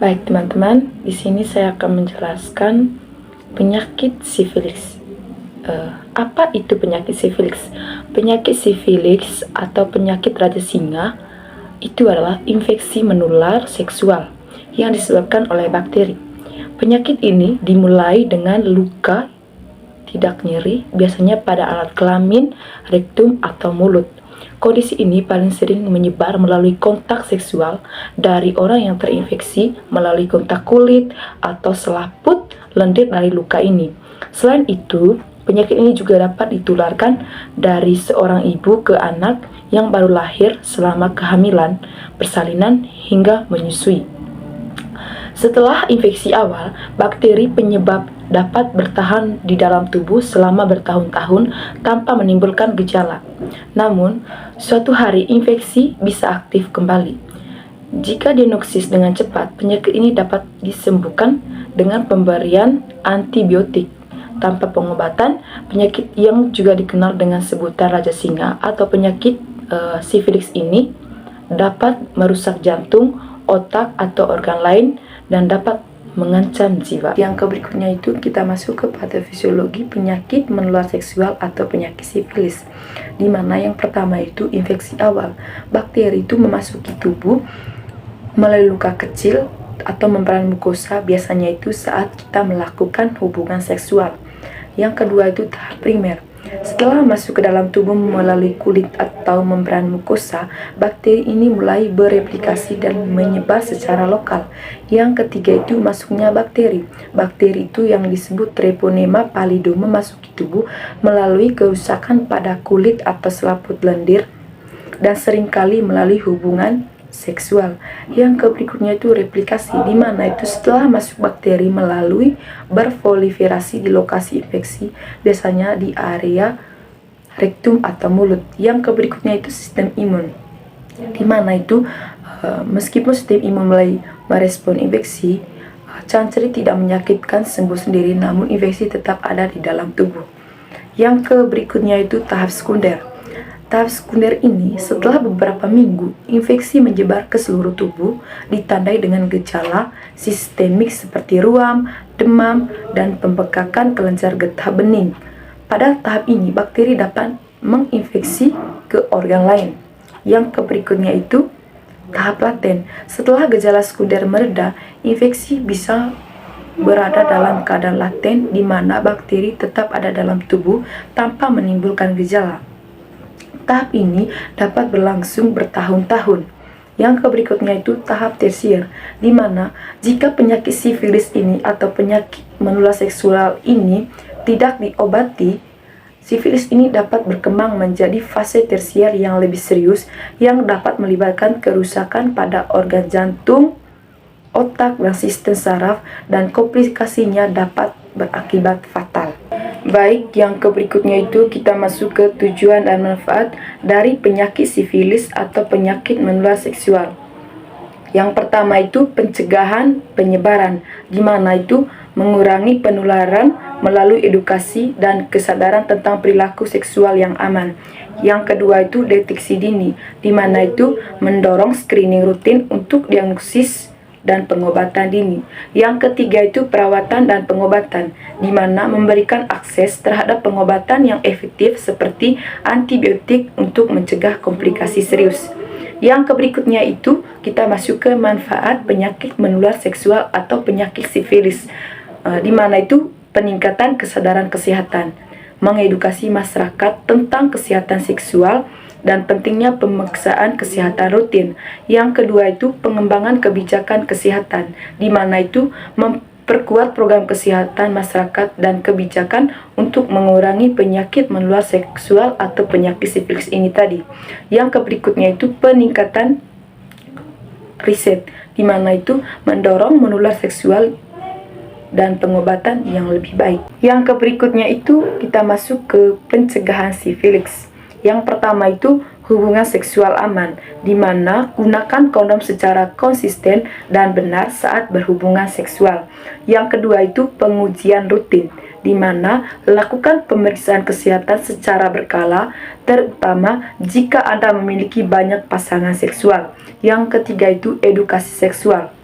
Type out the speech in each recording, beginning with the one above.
Baik teman-teman, di sini saya akan menjelaskan penyakit sifilis. Apa itu penyakit sifilis? Penyakit sifilis atau penyakit raja singa itu adalah infeksi menular seksual yang disebabkan oleh bakteri. Penyakit ini dimulai dengan luka tidak nyeri, biasanya pada alat kelamin, rektum, atau mulut. Kondisi ini paling sering menyebar melalui kontak seksual dari orang yang terinfeksi melalui kontak kulit atau selaput lendir dari luka ini. Selain itu, penyakit ini juga dapat ditularkan dari seorang ibu ke anak yang baru lahir selama kehamilan, persalinan, hingga menyusui. Setelah infeksi awal, bakteri penyebab dapat bertahan di dalam tubuh selama bertahun-tahun tanpa menimbulkan gejala. Namun, suatu hari infeksi bisa aktif kembali. Jika diagnosis dengan cepat, penyakit ini dapat disembuhkan dengan pemberian antibiotik. Tanpa pengobatan, penyakit yang juga dikenal dengan sebutan raja singa atau penyakit sifilis ini dapat merusak jantung, otak, atau organ lain dan dapat mengancam jiwa. Yang berikutnya itu kita masuk ke patofisiologi penyakit menular seksual atau penyakit sifilis, di mana yang pertama itu infeksi awal. Bakteri itu memasuki tubuh melalui luka kecil atau membran mukosa, biasanya itu saat kita melakukan hubungan seksual. Yang kedua itu tahap primer. Setelah masuk ke dalam tubuh melalui kulit atau membran mukosa, bakteri ini mulai bereplikasi dan menyebar secara lokal. Yang ketiga itu masuknya bakteri. Bakteri itu yang disebut Treponema pallidum memasuki tubuh melalui kerusakan pada kulit atau selaput lendir dan seringkali melalui hubungan seksual. Yang berikutnya itu replikasi, di mana itu setelah masuk bakteri melalui berproliferasi di lokasi infeksi, biasanya di area rektum atau mulut. Yang berikutnya itu sistem imun, di mana itu meskipun sistem imun mulai merespon infeksi, canceri tidak menyakitkan sembuh sendiri, namun infeksi tetap ada di dalam tubuh. Yang berikutnya itu tahap sekunder. Tahap sekunder ini setelah beberapa minggu, infeksi menyebar ke seluruh tubuh, ditandai dengan gejala sistemik seperti ruam, demam, dan pembekakan kelenjar getah bening. Pada tahap ini, bakteri dapat menginfeksi ke organ lain. Yang berikutnya itu tahap laten. Setelah gejala sekunder mereda, infeksi bisa berada dalam keadaan laten, di mana bakteri tetap ada dalam tubuh tanpa menimbulkan gejala. Tahap ini dapat berlangsung bertahun-tahun. Yang berikutnya itu tahap tersier, di mana jika penyakit sifilis ini atau penyakit menular seksual ini tidak diobati, sifilis ini dapat berkembang menjadi fase tersier yang lebih serius yang dapat melibatkan kerusakan pada organ jantung, otak, dan sistem saraf, dan komplikasinya dapat berakibat fatal. Baik, yang berikutnya itu kita masuk ke tujuan dan manfaat dari penyakit sifilis atau penyakit menular seksual. Yang pertama itu pencegahan penyebaran, di mana itu mengurangi penularan melalui edukasi dan kesadaran tentang perilaku seksual yang aman. Yang kedua itu deteksi dini, di mana itu mendorong screening rutin untuk diagnosis dan pengobatan dini. Yang ketiga itu perawatan dan pengobatan, di mana memberikan akses terhadap pengobatan yang efektif seperti antibiotik untuk mencegah komplikasi serius. Yang berikutnya itu kita masuk ke manfaat penyakit menular seksual atau penyakit sifilis, di mana itu peningkatan kesadaran kesehatan, mengedukasi masyarakat tentang kesehatan seksual, dan pentingnya pemeriksaan kesehatan rutin. Yang kedua itu pengembangan kebijakan kesehatan, di mana itu memperkuat program kesehatan masyarakat dan kebijakan untuk mengurangi penyakit menular seksual atau penyakit sifilis ini tadi. Yang berikutnya itu peningkatan riset, di mana itu mendorong menular seksual dan pengobatan yang lebih baik. Yang berikutnya itu kita masuk ke pencegahan sifilis. Yang pertama itu hubungan seksual aman, di mana gunakan kondom secara konsisten dan benar saat berhubungan seksual. Yang kedua itu pengujian rutin, di mana lakukan pemeriksaan kesehatan secara berkala, terutama jika Anda memiliki banyak pasangan seksual. Yang ketiga itu edukasi seksual,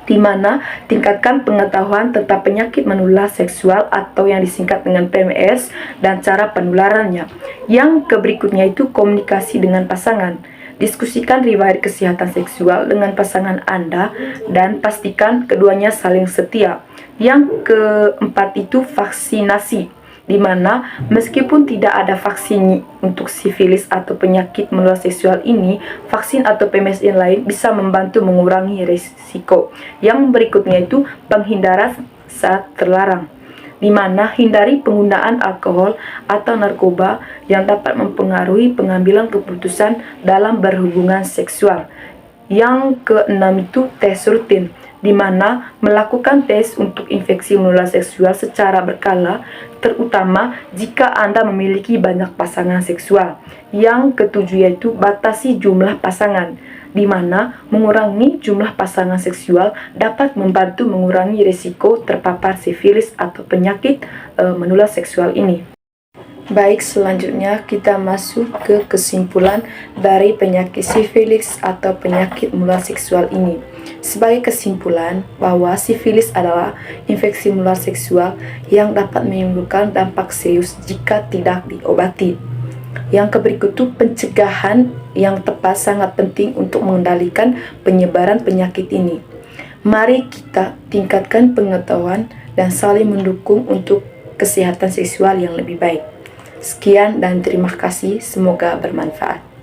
di mana tingkatkan pengetahuan tentang penyakit menular seksual atau yang disingkat dengan PMS dan cara penularannya. Yang berikutnya itu komunikasi dengan pasangan. Diskusikan riwayat kesehatan seksual dengan pasangan Anda dan pastikan keduanya saling setia. Yang keempat itu vaksinasi, di mana meskipun tidak ada vaksin untuk sifilis atau penyakit menular seksual ini, vaksin atau PMS yang lain bisa membantu mengurangi risiko. Yang berikutnya itu penghindaran saat terlarang, di mana hindari penggunaan alkohol atau narkoba yang dapat mempengaruhi pengambilan keputusan dalam berhubungan seksual. Yang keenam itu tes rutin, di mana melakukan tes untuk infeksi menular seksual secara berkala, terutama jika Anda memiliki banyak pasangan seksual. Yang ketujuh yaitu batasi jumlah pasangan, di mana mengurangi jumlah pasangan seksual dapat membantu mengurangi risiko terpapar sifilis atau penyakit menular seksual ini. Baik, selanjutnya kita masuk ke kesimpulan dari penyakit sifilis atau penyakit menular seksual ini. Sebagai kesimpulan, bahwa sifilis adalah infeksi menular seksual yang dapat menimbulkan dampak serius jika tidak diobati. Yang berikut itu pencegahan yang tepat sangat penting untuk mengendalikan penyebaran penyakit ini. Mari kita tingkatkan pengetahuan dan saling mendukung untuk kesehatan seksual yang lebih baik. Sekian dan terima kasih, semoga bermanfaat.